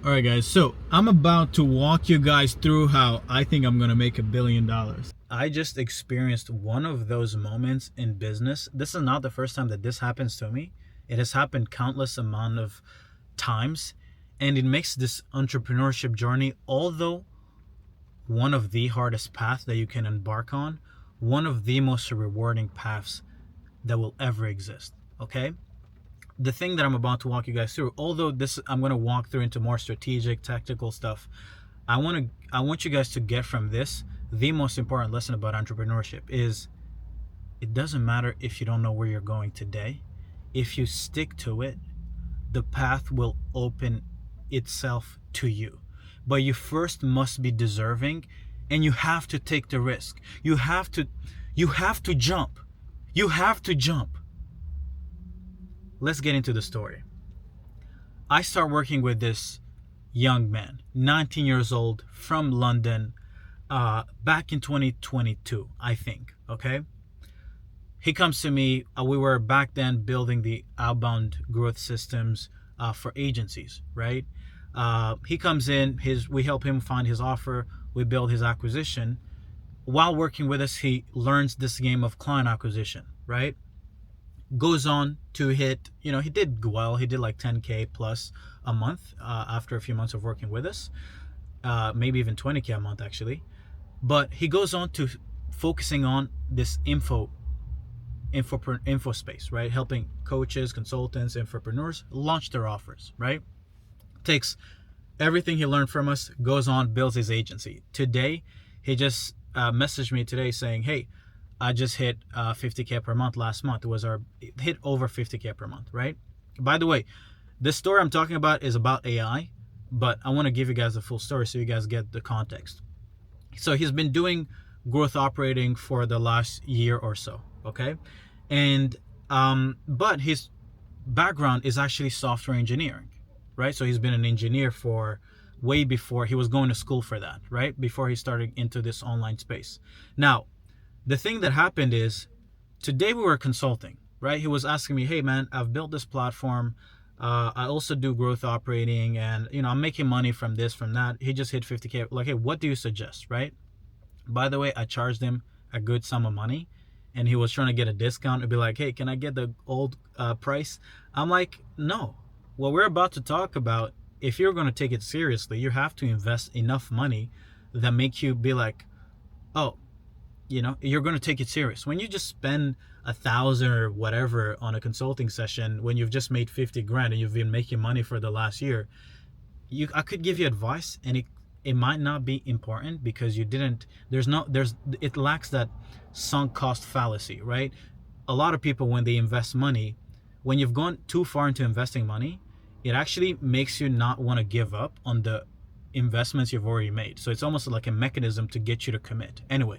All right, guys. So I'm about to walk you guys through how I think I'm gonna make $1 billion. I just experienced one of those moments in business. This is not the first time that this happens to me. It has happened countless amount of times, and it makes this entrepreneurship journey, although one of the hardest paths that you can embark on, one of the most rewarding paths that will ever exist. Okay? The thing that I'm about to walk you guys through, although this I'm going to walk through into more strategic, tactical stuff, I want you guys to get from this the most important lesson about entrepreneurship is it doesn't matter if you don't know where you're going today. If you stick to it, the path will open itself to you. But you first must be deserving, and you have to take the risk. You have to jump. You have to jump. Let's get into the story. I start working with this young man, 19 years old, from London, back in 2022, I think, okay? He comes to me. We were back then building the outbound growth systems for agencies, right? He comes in, we help him find his offer, we build his acquisition. While working with us, he learns this game of client acquisition, right? Goes on to hit, he did well. He did like 10K plus a month after a few months of working with us, maybe even 20K a month actually. But he goes on to focusing on this info space, right? Helping coaches, consultants, infopreneurs launch their offers, right? Takes everything he learned from us, goes on, builds his agency. Today, he just messaged me today saying, hey, I just hit 50K per month last month. Hit over 50K per month, right? By the way, this story I'm talking about is about AI, but I want to give you guys the full story so you guys get the context. So he's been doing growth operating for the last year or so, okay? And but his background is actually software engineering, right? So he's been an engineer for way before he was going to school for that, right? Before he started into this online space. Now, the thing that happened is today we were consulting, right? He was asking me, hey man, I've built this platform. I also do growth operating and, I'm making money from this, from that. He just hit 50K. Like, hey, what do you suggest, right? By the way, I charged him a good sum of money and he was trying to get a discount and be like, hey, can I get the old price? I'm like, no. What we're about to talk about, if you're going to take it seriously, you have to invest enough money that make you be like, oh, you're going to take it serious. When you just spend 1,000 or whatever on a consulting session, when you've just made 50 grand and you've been making money for the last year, I could give you advice and it might not be important because it lacks that sunk cost fallacy, right? A lot of people, when they invest money, when you've gone too far into investing money, it actually makes you not want to give up on the investments you've already made. So it's almost like a mechanism to get you to commit. Anyway,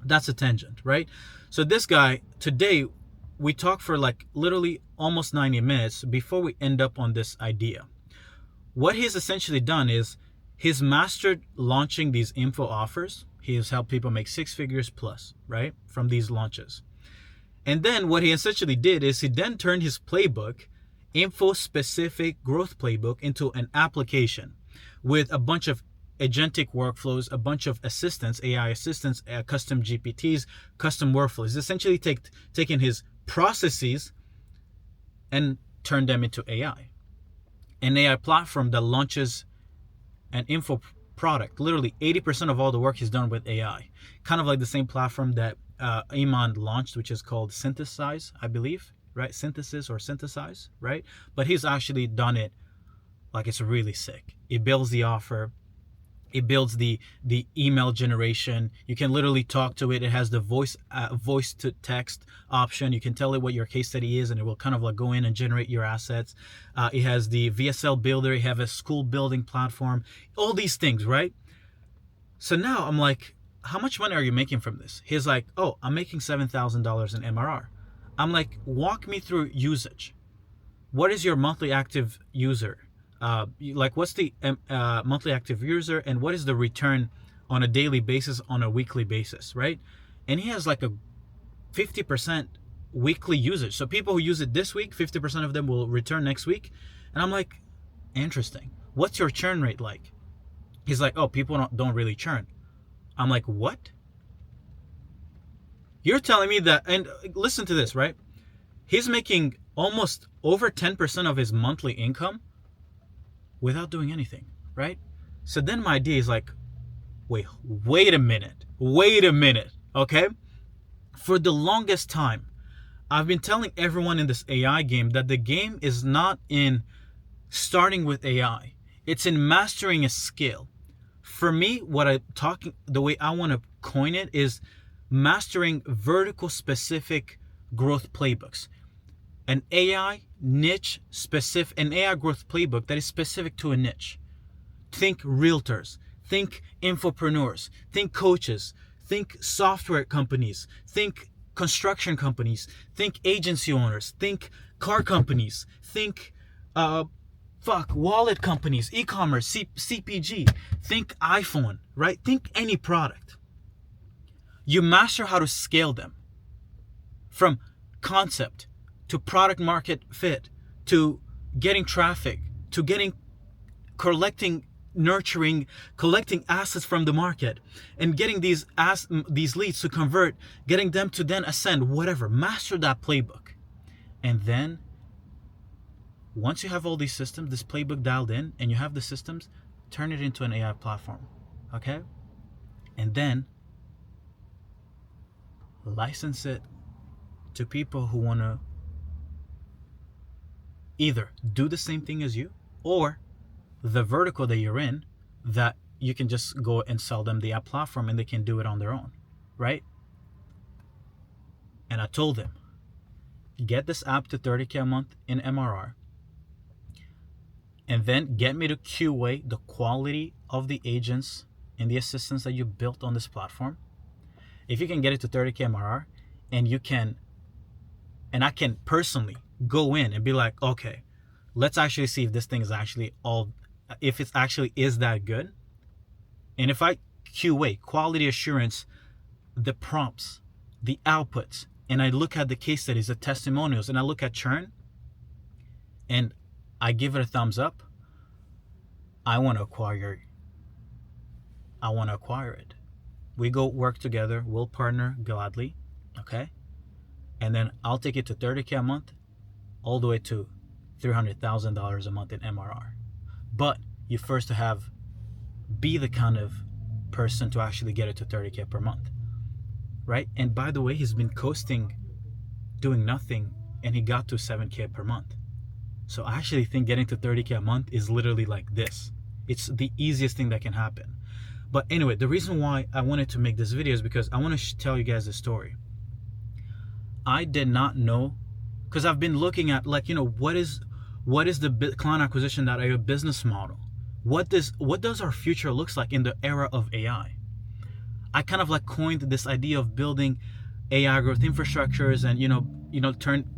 that's a tangent, right? So this guy, today, we talked for like literally almost 90 minutes before we end up on this idea. What he's essentially done is he's mastered launching these info offers. He has helped people make 6 figures plus, right, from these launches. And then what he essentially did is he then turned his playbook, info-specific growth playbook, into an application with a bunch of agentic workflows, a bunch of assistants, AI assistants, custom GPTs, custom workflows. Essentially taking his processes and turned them into AI. An AI platform that launches an info product. Literally 80% of all the work is done with AI. Kind of like the same platform that Iman launched, which is called Synthesize, I believe, right? Synthesis or Synthesize, right? But he's actually done it like it's really sick. It builds the offer. It builds the email generation. You can literally talk to it. It has the voice to text option. You can tell it what your case study is, and it will kind of like go in and generate your assets. It has the VSL builder. You have a school building platform. All these things, right? So now I'm like, how much money are you making from this? He's like, oh, I'm making $7,000 in MRR. I'm like, walk me through usage. What is your monthly active user? What's the monthly active user and what is the return on a daily basis, on a weekly basis, right? And he has like a 50% weekly usage. So people who use it this week, 50% of them will return next week. And I'm like, interesting. what's your churn rate like? He's like, oh, people don't really churn. I'm like, what? You're telling me that, and listen to this, right? He's making almost over 10% of his monthly income without doing anything, right? So then my idea is like, wait a minute, okay? For the longest time, I've been telling everyone in this AI game that the game is not in starting with AI. It's in mastering a skill. For me, the way I want to coin it is mastering vertical specific growth playbooks. An AI growth playbook that is specific to a niche. Think realtors, think infopreneurs, think coaches, think software companies, think construction companies, think agency owners, think car companies, think wallet companies, e-commerce, CPG, think iPhone, right? Think any product. You master how to scale them from concept to product market fit, to getting traffic, to collecting assets from the market, and getting these leads to convert, getting them to then ascend, whatever. Master that playbook. And then once you have all these systems, this playbook dialed in, and you have the systems, turn it into an AI platform, okay? And then license it to people who want to either do the same thing as you, or the vertical that you're in, that you can just go and sell them the app platform and they can do it on their own, right? And I told him, get this app to 30K a month in MRR, and then get me to QA the quality of the agents and the assistants that you built on this platform. If you can get it to 30K MRR, and I can personally go in and be like, okay, let's actually see if this thing is actually if it actually is that good. And if I QA, quality assurance, the prompts, the outputs, and I look at the case studies, the testimonials, and I look at churn, and I give it a thumbs up, I want to acquire it. We go work together, we'll partner gladly, okay? And then I'll take it to 30K a month, all the way to $300,000 a month in MRR. But you first be the kind of person to actually get it to 30K per month, right? And by the way, he's been coasting, doing nothing, and he got to 7K per month. So I actually think getting to 30K a month is literally like this. It's the easiest thing that can happen. But anyway, the reason why I wanted to make this video is because I want to tell you guys a story. I did not know, because I've been looking at, like, what is the client acquisition.io business model? What does our future looks like in the era of AI? I kind of like coined this idea of building AI growth infrastructures and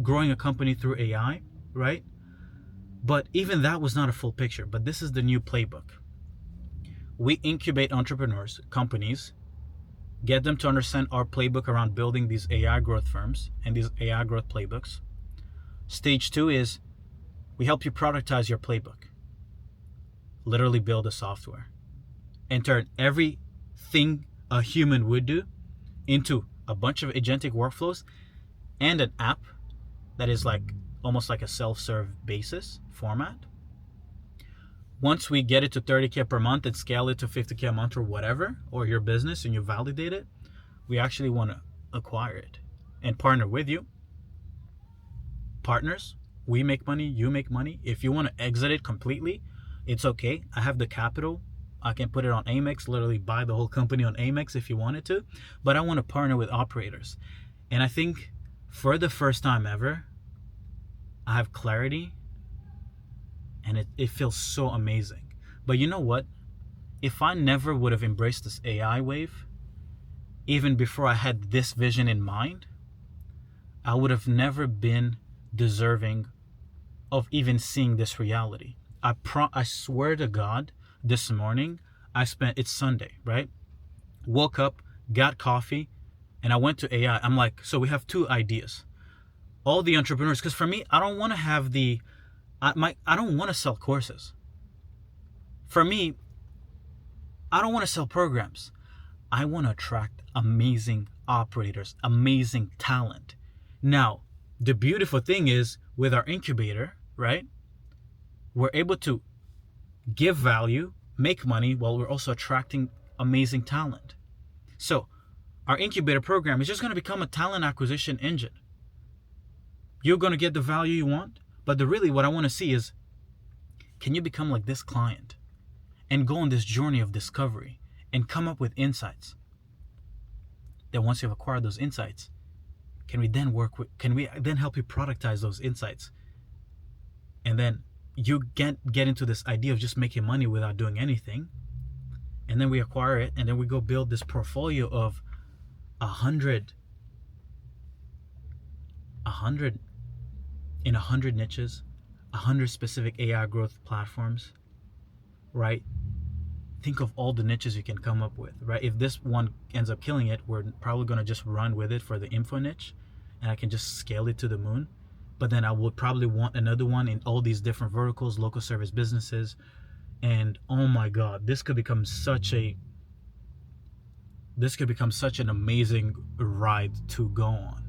growing a company through AI, right? But even that was not a full picture. But this is the new playbook. We incubate entrepreneurs, companies, get them to understand our playbook around building these AI growth firms and these AI growth playbooks. Stage 2 is we help you productize your playbook. Literally build a software and turn everything a human would do into a bunch of agentic workflows and an app that is like almost like a self-serve basis format. Once we get it to 30K per month and scale it to 50K a month or whatever, or your business, and you validate it, we actually want to acquire it and partner with you. Partners, we make money, you make money. If you want to exit it completely, it's okay. I have the capital. I can put it on Amex, literally buy the whole company on Amex if you wanted to. But I want to partner with operators. And I think for the first time ever, I have clarity, and it feels so amazing. But you know what? If I never would have embraced this AI wave, even before I had this vision in mind, I would have never been deserving of even seeing this reality. I swear to God, this morning, it's Sunday, right? Woke up, got coffee, and I went to AI. I'm like, so we have two ideas. All the entrepreneurs, because for me, I don't want to have I don't want to sell courses. For me, I don't want to sell programs. I want to attract amazing operators, amazing talent. Now, the beautiful thing is with our incubator, right? We're able to give value, make money, while we're also attracting amazing talent. So our incubator program is just going to become a talent acquisition engine. You're going to get the value you want, but really what I want to see is, can you become like this client and go on this journey of discovery and come up with insights? Then once you've acquired those insights, can we then help you productize those insights? And then you get into this idea of just making money without doing anything. And then we acquire it, and then we go build this portfolio of 100 in 100 niches, 100 specific AI growth platforms, right? Think of all the niches you can come up with, right? If this one ends up killing it, we're probably going to just run with it for the info niche, and I can just scale it to the moon. But then I would probably want another one in all these different verticals, local service businesses. And oh my God, this could become such an amazing ride to go on.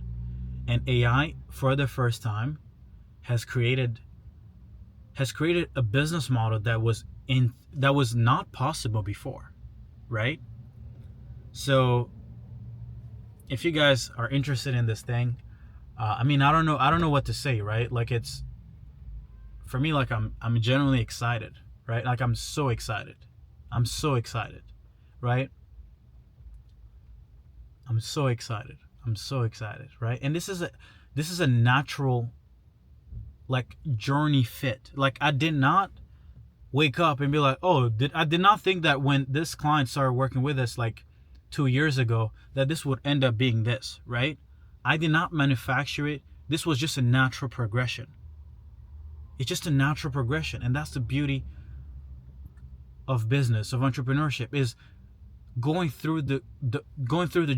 And AI, for the first time, has created a business model that was not possible before, right? So if you guys are interested in this thing, I don't know what to say, right? Like, it's, for me, like, I'm genuinely excited, right? Like, I'm so excited, right? I'm so excited, right? And this is a natural, like, journey fit. Like, I did not wake up and be like, I did not think that when this client started working with us like 2 years ago that this would end up being this, right? I did not manufacture it. This was just a natural progression. It's just a natural progression. And that's the beauty of business, of entrepreneurship, is going through the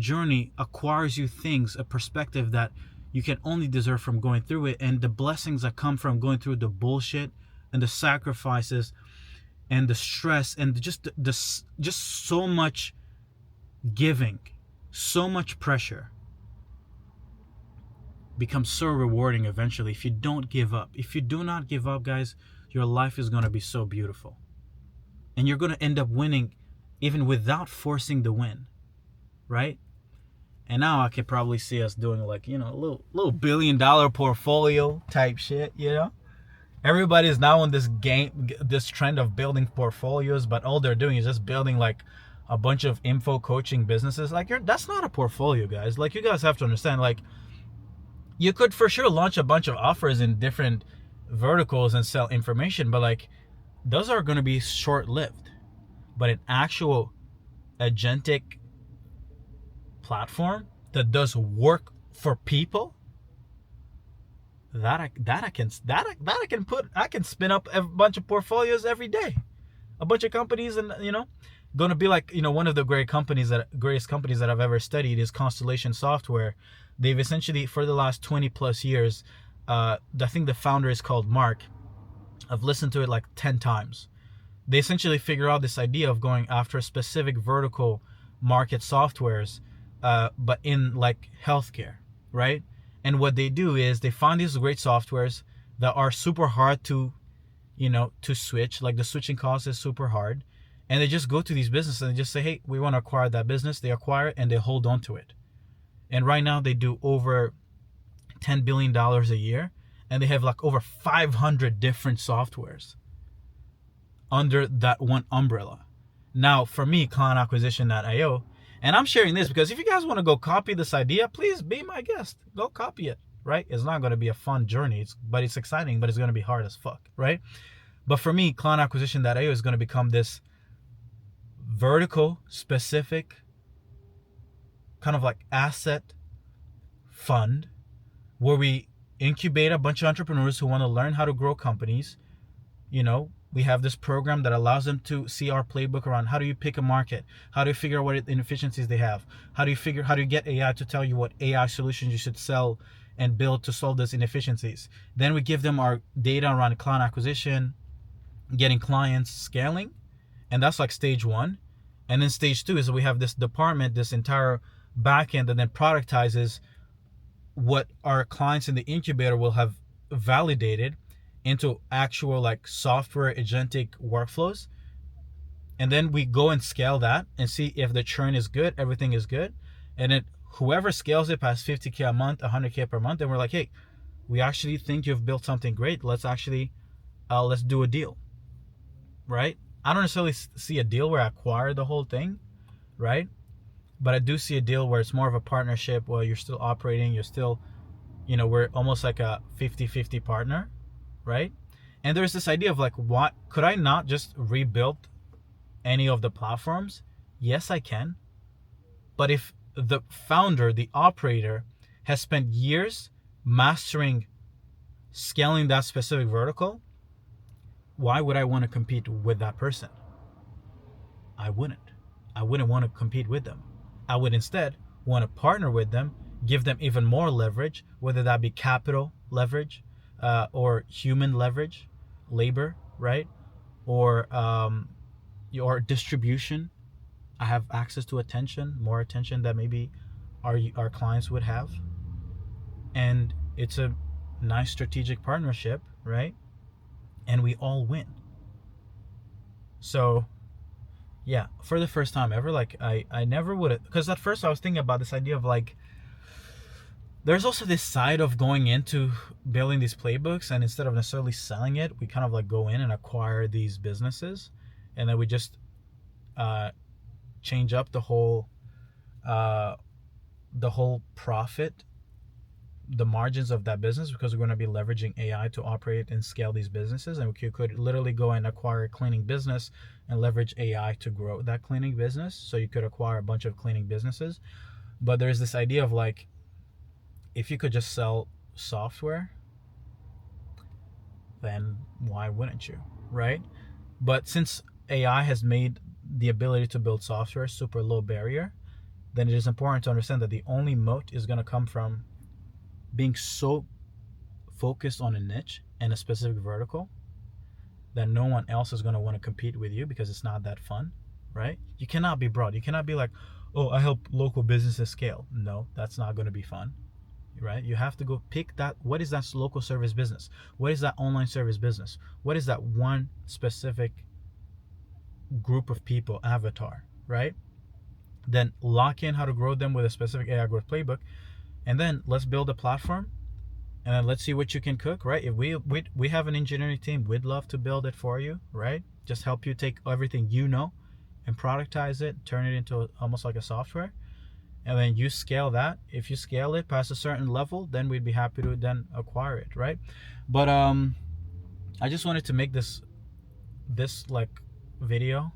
journey acquires you things, a perspective that you can only deserve from going through it, and the blessings that come from going through the bullshit and the sacrifices and the stress and just so much giving, so much pressure becomes so rewarding eventually if you don't give up. If you do not give up, guys, your life is going to be so beautiful. And you're going to end up winning even without forcing the win, right? And now I could probably see us doing like, a little $1 billion portfolio type shit, Everybody's now on this trend of building portfolios, but all they're doing is just building like a bunch of info coaching businesses. Like, that's not a portfolio, guys. Like, you guys have to understand, like, you could for sure launch a bunch of offers in different verticals and sell information, but like, those are going to be short-lived. But an actual agentic platform that does work for people, I can spin up a bunch of portfolios every day, a bunch of companies, and going to be like, one of the greatest companies that I've ever studied is Constellation Software. They've essentially, for the last 20 plus years, I think the founder is called Mark. I've listened to it like 10 times. They essentially figure out this idea of going after specific vertical market softwares, but in like healthcare, right? And what they do is they find these great softwares that are super hard to switch. Like, the switching cost is super hard. And they just go to these businesses and they just say, hey, we want to acquire that business. They acquire it and they hold on to it. And right now they do over $10 billion a year. And they have like over 500 different softwares under that one umbrella. Now, for me, clientacquisition.io, and I'm sharing this because if you guys want to go copy this idea, please be my guest. Go copy it, right? It's not going to be a fun journey, but it's exciting, but it's going to be hard as fuck, right? But for me, clientacquisition.io is going to become this vertical specific kind of like asset fund where we incubate a bunch of entrepreneurs who want to learn how to grow companies. We have this program that allows them to see our playbook around how do you pick a market, how do you figure out what inefficiencies they have, how do you get AI to tell you what AI solutions you should sell and build to solve those inefficiencies. Then we give them our data around client acquisition, getting clients, scaling, And that's like stage one. And then stage two is we have this department, this entire backend that then productizes what our clients in the incubator will have validated into actual like software agentic workflows. And then we go and scale that and see if the churn is good, everything is good. And then whoever scales it past 50K a month, 100K per month, then we're like, hey, we actually think you've built something great. Let's actually, let's do a deal, right? I don't necessarily see a deal where I acquire the whole thing, right? But I do see a deal where it's more of a partnership where you're still operating, you're still, we're almost like a 50-50 partner, right? And there's this idea of like, what, could I not just rebuild any of the platforms? Yes, I can. But if the founder, the operator, has spent years mastering scaling that specific vertical, why would I want to compete with that person? I wouldn't want to compete with them. I would instead want to partner with them, give them even more leverage, whether that be capital leverage, or human leverage, labor, right? Or your distribution. I have access to attention, more attention that maybe our clients would have. And it's a nice strategic partnership, right? And we all win. So yeah, for the first time ever, like I never would have, because at first I was thinking about this idea of like, there's also this side of going into building these playbooks, and instead of necessarily selling it, we kind of like go in and acquire these businesses, and then we just change up the whole profit, the margins of that business, because we're going to be leveraging AI to operate and scale these businesses. And we could literally go and acquire a cleaning business and leverage AI to grow that cleaning business. So you could acquire a bunch of cleaning businesses. But there's this idea of like, if you could just sell software, then why wouldn't you, right? But since AI has made the ability to build software super low barrier, then it is important to understand that the only moat is going to come from being so focused on a niche and a specific vertical that no one else is going to want to compete with you, because it's not that fun, right? You cannot be broad. You cannot be like, oh, I help local businesses scale. No, that's not going to be fun, right? You have to go pick that. What is that local service business? What is that online service business? What is that one specific group of people avatar, right? Then lock in how to grow them with a specific AI growth playbook. And then let's build a platform, and then let's see what you can cook, right? If we have an engineering team, we'd love to build it for you, right? Just help you take everything and productize it, turn it into almost like a software, and then you scale that. If you scale it past a certain level, then we'd be happy to then acquire it, right? But I just wanted to make this like video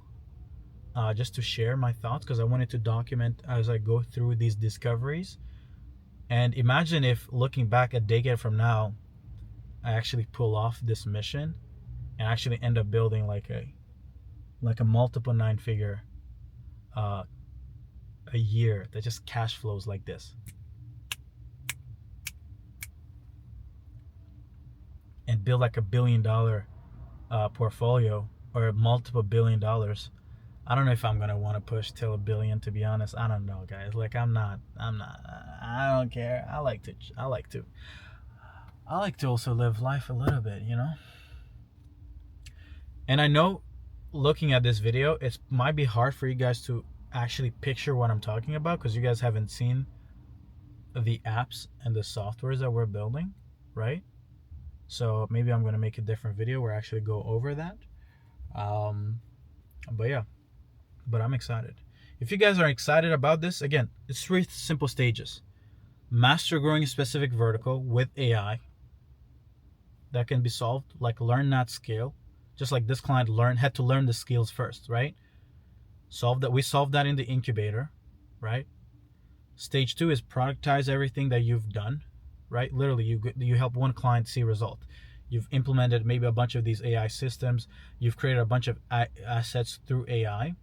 just to share my thoughts, because I wanted to document as I go through these discoveries. And imagine if, looking back a decade from now, I actually pull off this mission and actually end up building like a multiple 9-figure a year that just cash flows like this, and build like $1 billion portfolio, or multiple $1 billion. I don't know if I'm gonna want to push till $1 billion, to be honest. I don't know, guys. Like I don't care. I like to also live life a little bit, And I know, looking at this video, it might be hard for you guys to actually picture what I'm talking about, because you guys haven't seen the apps and the softwares that we're building, right? So maybe I'm gonna make a different video where I actually go over that. But yeah. But I'm excited. If you guys are excited about this, again, it's 3 simple stages. Master growing a specific vertical with AI. That can be solved. Like, learn, not scale. Just like this client had to learn the skills first, right? We solved that in the incubator, right? Stage 2 is productize everything that you've done, right? Literally, you help one client see result. You've implemented maybe a bunch of these AI systems. You've created a bunch of assets through AI.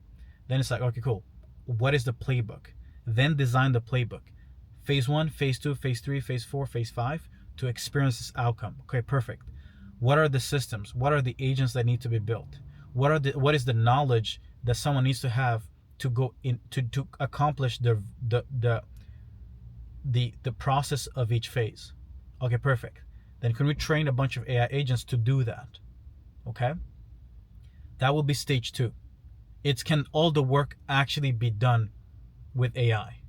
Then it's like, okay, cool. What is the playbook? Then design the playbook. Phase 1, phase 2, phase 3, phase 4, phase 5 to experience this outcome. Okay, perfect. What are the systems? What are the agents that need to be built? what is the knowledge that someone needs to have to go in to accomplish the process of each phase. Okay, perfect. Then can we train a bunch of AI agents to do that? Okay, that will be stage 2. Can all the work actually be done with AI?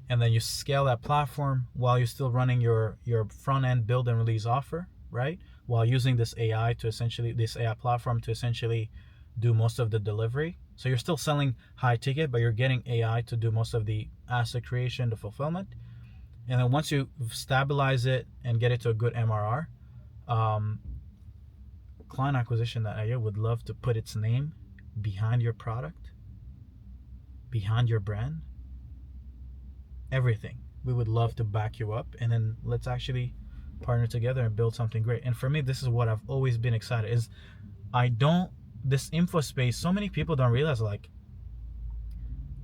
And then you scale that platform while you're still running your front end build and release offer, right? While using this AI platform to essentially do most of the delivery. So you're still selling high ticket, but you're getting AI to do most of the asset creation, the fulfillment. And then once you stabilize it and get it to a good MRR, client acquisition that AI would love to put its name behind your product, behind your brand, everything. We would love to back you up, and then let's actually partner together and build something great. And for me, this is what I've always been excited is this info space, so many people don't realize, like,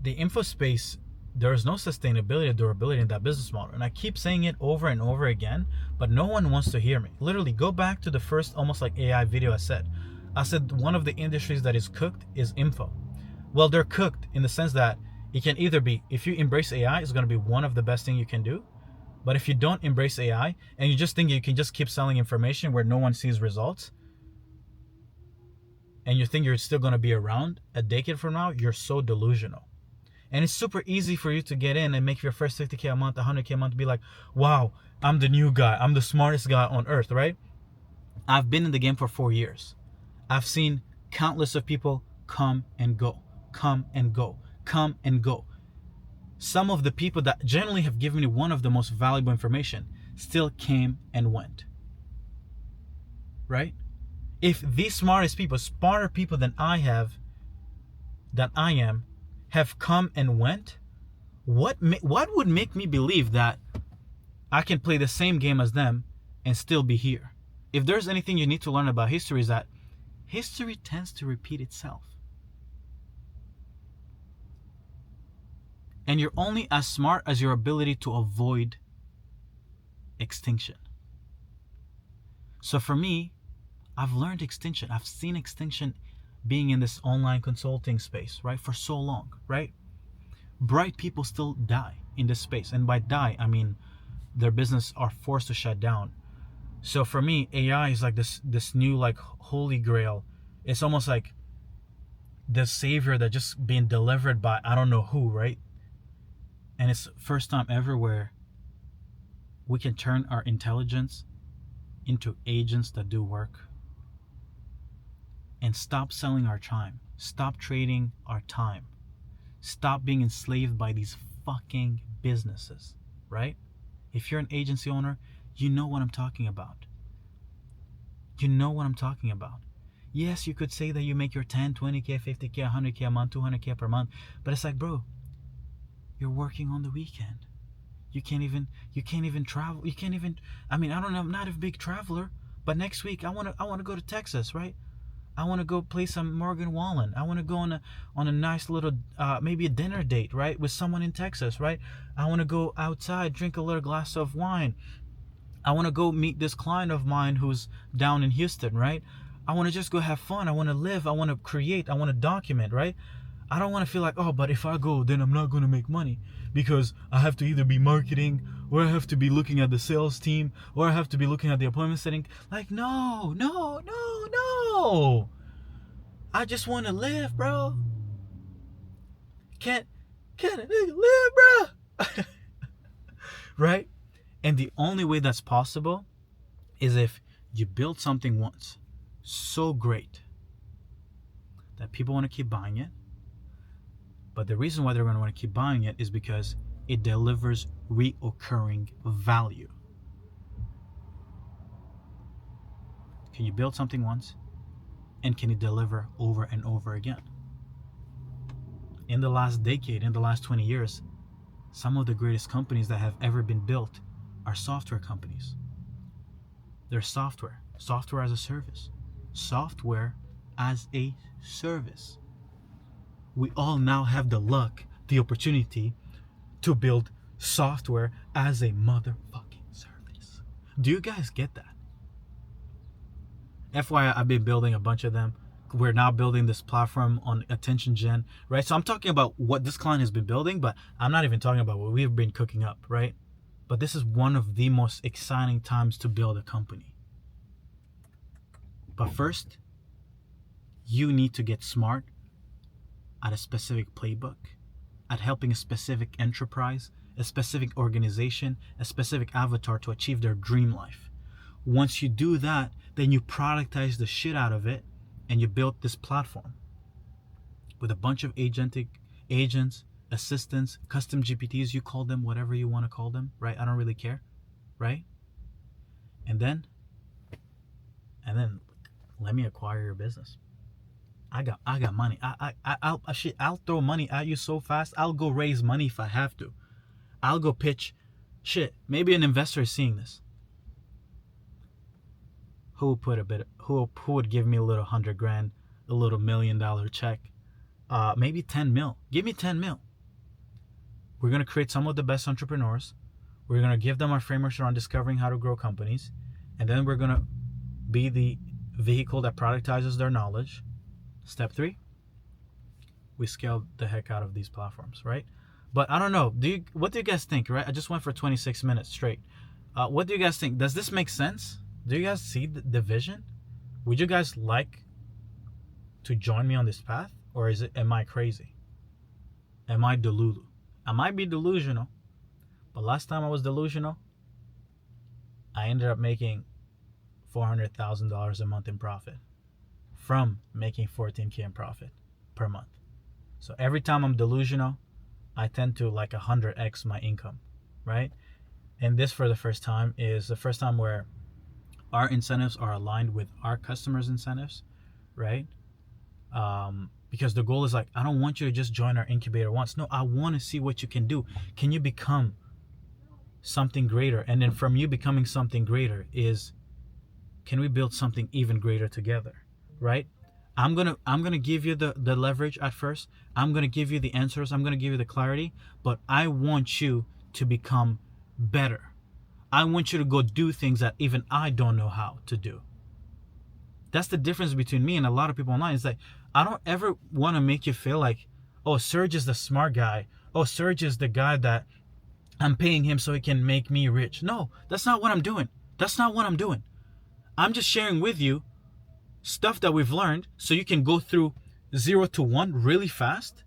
the info space, there is no sustainability or durability in that business model. And I keep saying it over and over again, but no one wants to hear me. Literally, go back to the first almost like AI video I said one of the industries that is cooked is info. Well, they're cooked in the sense that it can either be, if you embrace AI, it's going to be one of the best things you can do. But if you don't embrace AI and you just think you can just keep selling information where no one sees results, and you think you're still going to be around a decade from now, you're so delusional. And it's super easy for you to get in and make your first 50K a month, 100K a month, be like, wow, I'm the new guy. I'm the smartest guy on earth, right? I've been in the game for 4 years. I've seen countless of people come and go, come and go, come and go. Some of the people that generally have given me one of the most valuable information still came and went, right? If these smartest people, smarter people than I am, have come and went, what would make me believe that I can play the same game as them and still be here? If there's anything you need to learn about history, is that history tends to repeat itself. And you're only as smart as your ability to avoid extinction. So for me, I've learned extinction. I've seen extinction being in this online consulting space, right, for so long, right? Bright people still die in this space. And by die, I mean their business are forced to shut down. So for me, AI is like this new like holy grail. It's almost like the savior that just being delivered by I don't know who, right? And it's first time ever where we can turn our intelligence into agents that do work. And stop selling our time. Stop trading our time. Stop being enslaved by these fucking businesses, right? If you're an agency owner, you know what I'm talking about. You know what I'm talking about. Yes, you could say that you make your 10, 20K, 50K, 100K a month, 200K per month. But it's like, bro, you're working on the weekend. You can't even travel. I don't know, I'm not a big traveler, but next week I want to go to Texas, right? I want to go play some Morgan Wallen. I want to go on a nice little maybe a dinner date, right, with someone in Texas, right? I want to go outside, drink a little glass of wine. I want to go meet this client of mine who's down in Houston, right? I want to just go have fun. I want to live. I want to create. I want to document, right? I don't want to feel like, oh, but if I go, then I'm not going to make money because I have to either be marketing or I have to be looking at the sales team or I have to be looking at the appointment setting. Like, no. I just want to live, bro. Can a nigga live, bro? Right? And the only way that's possible is if you build something once so great that people want to keep buying it. But the reason why they're going to want to keep buying it is because it delivers reoccurring value. Can you build something once? And can it deliver over and over again? In the last decade, in the last 20 years, some of the greatest companies that have ever been built are software companies. They're software as a service. Software as a service. We all now have the luck, the opportunity to build software as a motherfucking service. Do you guys get that? FYI, I've been building a bunch of them. We're now building this platform on attention gen, right? So I'm talking about what this client has been building, but I'm not even talking about what we've been cooking up, right? But this is one of the most exciting times to build a company. But first, you need to get smart at a specific playbook, at helping a specific enterprise, a specific organization, a specific avatar to achieve their dream life. Once you do that, then you productize the shit out of it, and you build this platform with a bunch of agents, assistants, custom GPTs, you call them whatever you want to call them, right? I don't really care, right? And then let me acquire your business. I got money. I'll throw money at you so fast. I'll go raise money if I have to. I'll go pitch. Shit, maybe an investor is seeing this. Who would give me a little $100,000, a little $1 million check, maybe 10 mil. Give me 10 mil. We're gonna create some of the best entrepreneurs. We're gonna give them our frameworks around discovering how to grow companies, and then we're gonna be the vehicle that productizes their knowledge. Step 3, we scale the heck out of these platforms, right? But I don't know. What do you guys think, right? I just went for 26 minutes straight. What do you guys think? Does this make sense? Do you guys see the vision? Would you guys like to join me on this path? Or am I crazy? Am I delulu? I might be delusional. But last time I was delusional, I ended up making $400,000 a month in profit from making $14K in profit per month. So every time I'm delusional, I tend to like 100x my income, right? And this, for the first time, is the first time where our incentives are aligned with our customers' incentives, right? Because the goal is like, I don't want you to just join our incubator once. No, I want to see what you can do. Can you become something greater? And then from you becoming something greater is, can we build something even greater together, right? I'm gonna give you the leverage at first. I'm gonna give you the answers. I'm gonna give you the clarity. But I want you to become better. I want you to go do things that even I don't know how to do. That's the difference between me and a lot of people online. It's like, I don't ever want to make you feel like, oh, Serge is the smart guy. Oh, Serge is the guy that I'm paying him so he can make me rich. No, that's not what I'm doing. That's not what I'm doing. I'm just sharing with you stuff that we've learned so you can go through 0 to 1 really fast.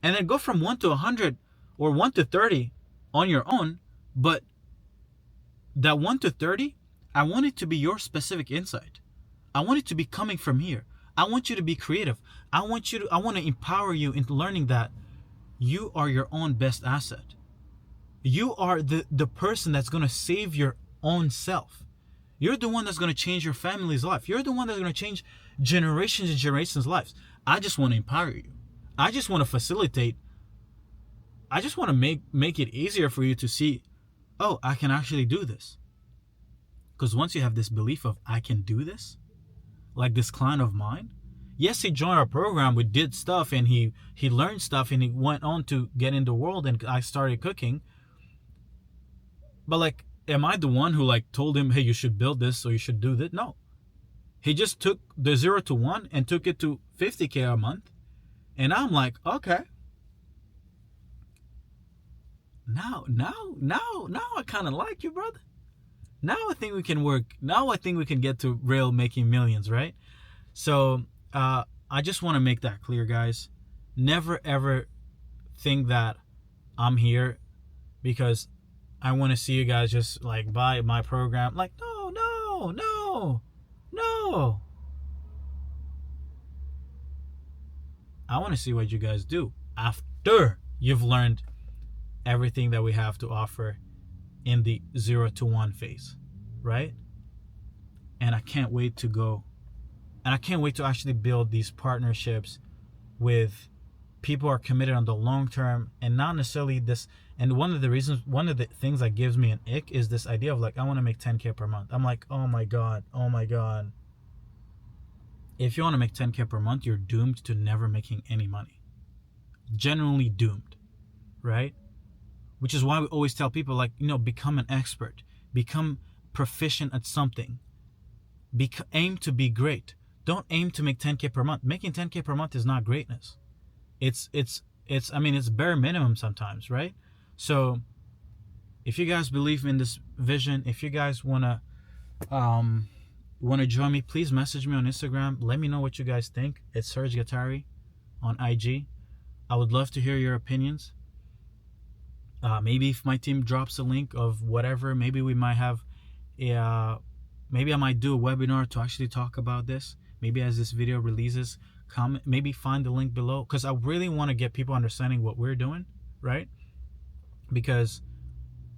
And then go from 1 to 100 or 1 to 30 on your own. But that 1 to 30, I want it to be your specific insight. I want it to be coming from here. I want you to be creative. I want to empower you into learning that you are your own best asset. You are the person that's going to save your own self. You're the one that's going to change your family's life. You're the one that's going to change generations and generations' lives. I just want to empower you. I just want to facilitate. I just want to make it easier for you to see, oh, I can actually do this. Because once you have this belief of I can do this, like this client of mine, yes, he joined our program, we did stuff, and he learned stuff, and he went on to get in the world, and I started cooking. But like, am I the one who like told him, hey, you should build this, or you should do that? No. He just took the 0 to 1 and took it to 50K a month. And I'm like, okay. Now I kind of like you, brother. Now I think we can work. Now I think we can get to real making millions, right? So I just want to make that clear, guys. Never ever think that I'm here because I want to see you guys just like buy my program. Like, no. I want to see what you guys do after you've learned everything that we have to offer in the 0 to 1 phase, right? And I can't wait to go, and I can't wait to actually build these partnerships with people who are committed on the long term, and not necessarily this. And one of the things that gives me an ick is this idea of like, I want to make 10K per month. I'm like, oh my god. If you want to make 10K per month, you're doomed to never making any money. Genuinely doomed, right? Which is why we always tell people, like, become an expert, become proficient at something. Aim to be great. Don't aim to make 10K per month. Making 10K per month is not greatness. It's I mean, it's bare minimum sometimes, right? So if you guys believe in this vision, if you guys wanna join me, please message me on Instagram. Let me know what you guys think. It's Serge Gatari on IG. I would love to hear your opinions. Maybe if my team drops a link of whatever, maybe we might have maybe I might do a webinar to actually talk about this. Maybe as this video releases, comment, maybe find the link below, because I really want to get people understanding what we're doing, right? Because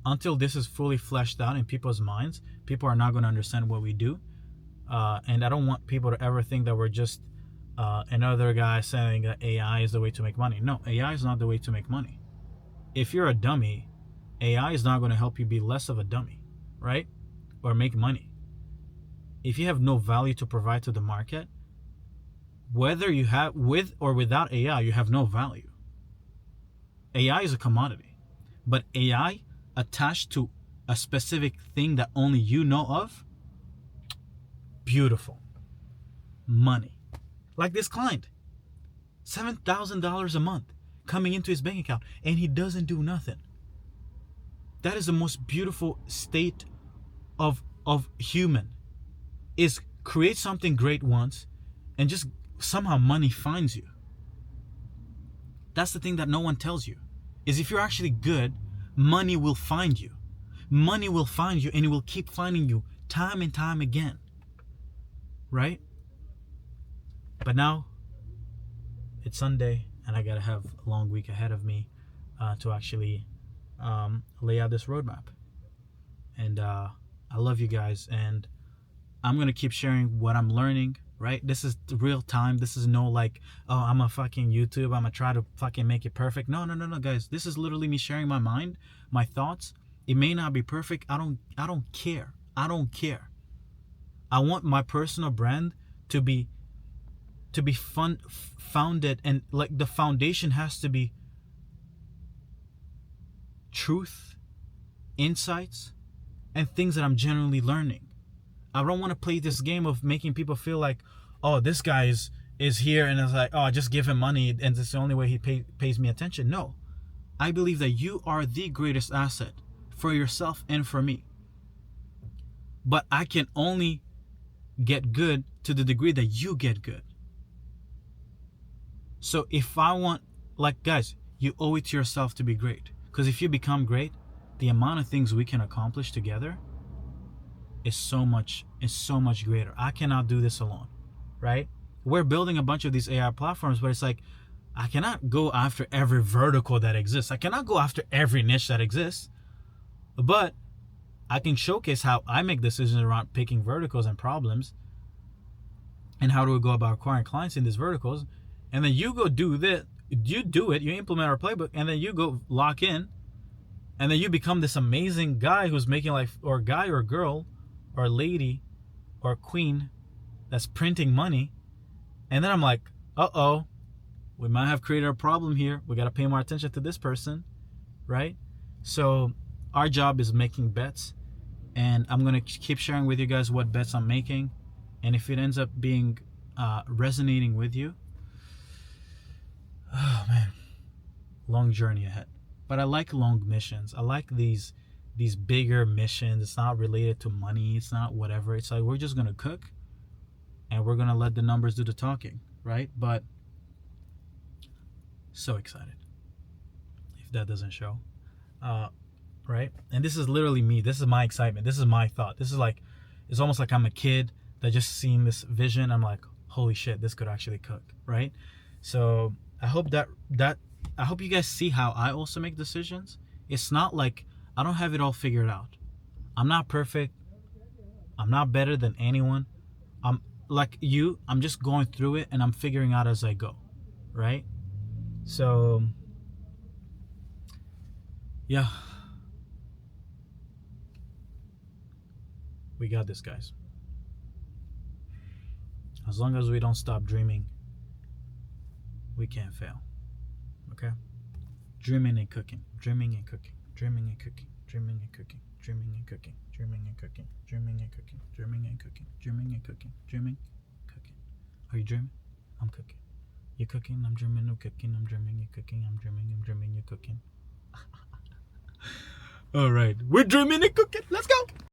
until this is fully fleshed out in people's minds, people are not going to understand what we do. And I don't want people to ever think that we're just another guy saying that AI is the way to make money. No, AI is not the way to make money. If you're a dummy, AI is not going to help you be less of a dummy, right? Or make money. If you have no value to provide to the market, whether you have with or without AI, you have no value. AI is a commodity, but AI attached to a specific thing that only you know of, beautiful. Money. Like this client, $7,000 a month coming into his bank account, and he doesn't do nothing. That is the most beautiful state of human, is create something great once and just somehow money finds you. That's the thing that no one tells you, is if you're actually good, money will find you. Money will find you, and it will keep finding you time and time again, right? But now it's Sunday and I gotta have a long week ahead of me to actually lay out this roadmap. And I love you guys, and I'm gonna keep sharing what I'm learning, right? This is real time. This is no like, oh, I'm a fucking YouTube, I'm gonna try to fucking make it perfect. No, guys. This is literally me sharing my mind, my thoughts. It may not be perfect. I don't care. I don't care. I want my personal brand to be founded, and like the foundation has to be truth, insights, and things that I'm genuinely learning. I don't want to play this game of making people feel like, oh, this guy is here and it's like, oh, I just give him money and it's the only way he pays me attention. No, I believe that you are the greatest asset for yourself and for me. But I can only get good to the degree that you get good. So if I want, like, guys, you owe it to yourself to be great. Because if you become great, the amount of things we can accomplish together is so much greater. I cannot do this alone, right? We're building a bunch of these AI platforms, but it's like, I cannot go after every vertical that exists. I cannot go after every niche that exists, but I can showcase how I make decisions around picking verticals and problems, and how do we go about acquiring clients in these verticals. And then you go do that, you do it, you implement our playbook, and then you go lock in, and then you become this amazing guy who's making like, or guy or girl or lady or queen that's printing money. And then I'm like, uh-oh, we might have created a problem here. We got to pay more attention to this person, right? So our job is making bets, and I'm going to keep sharing with you guys what bets I'm making. And if it ends up being resonating with you, oh man, long journey ahead. But I like long missions. I like these bigger missions. It's not related to money. It's not whatever. It's like, we're just going to cook and we're going to let the numbers do the talking, right? But so excited, if that doesn't show, right? And this is literally me. This is my excitement. This is my thought. This is like, it's almost like I'm a kid that just seen this vision. I'm like, holy shit, this could actually cook, right? So I hope I hope you guys see how I also make decisions. It's not like I don't have it all figured out. I'm not perfect. I'm not better than anyone. I'm like you. I'm just going through it and I'm figuring out as I go, right? So yeah, we got this, guys. As long as we don't stop dreaming, we can't fail. Okay? Dreaming and cooking, dreaming and cooking, dreaming and cooking, dreaming and cooking, dreaming and cooking. dreaming and cooking, dreaming and cooking, dreaming and cooking, dreaming and cooking, dreaming, cooking. Are you dreaming? I'm cooking. You're cooking, I'm dreaming, I'm cooking, I'm dreaming, you're cooking, I'm dreaming, you're cooking. All right, we're dreaming and cooking. Let's go.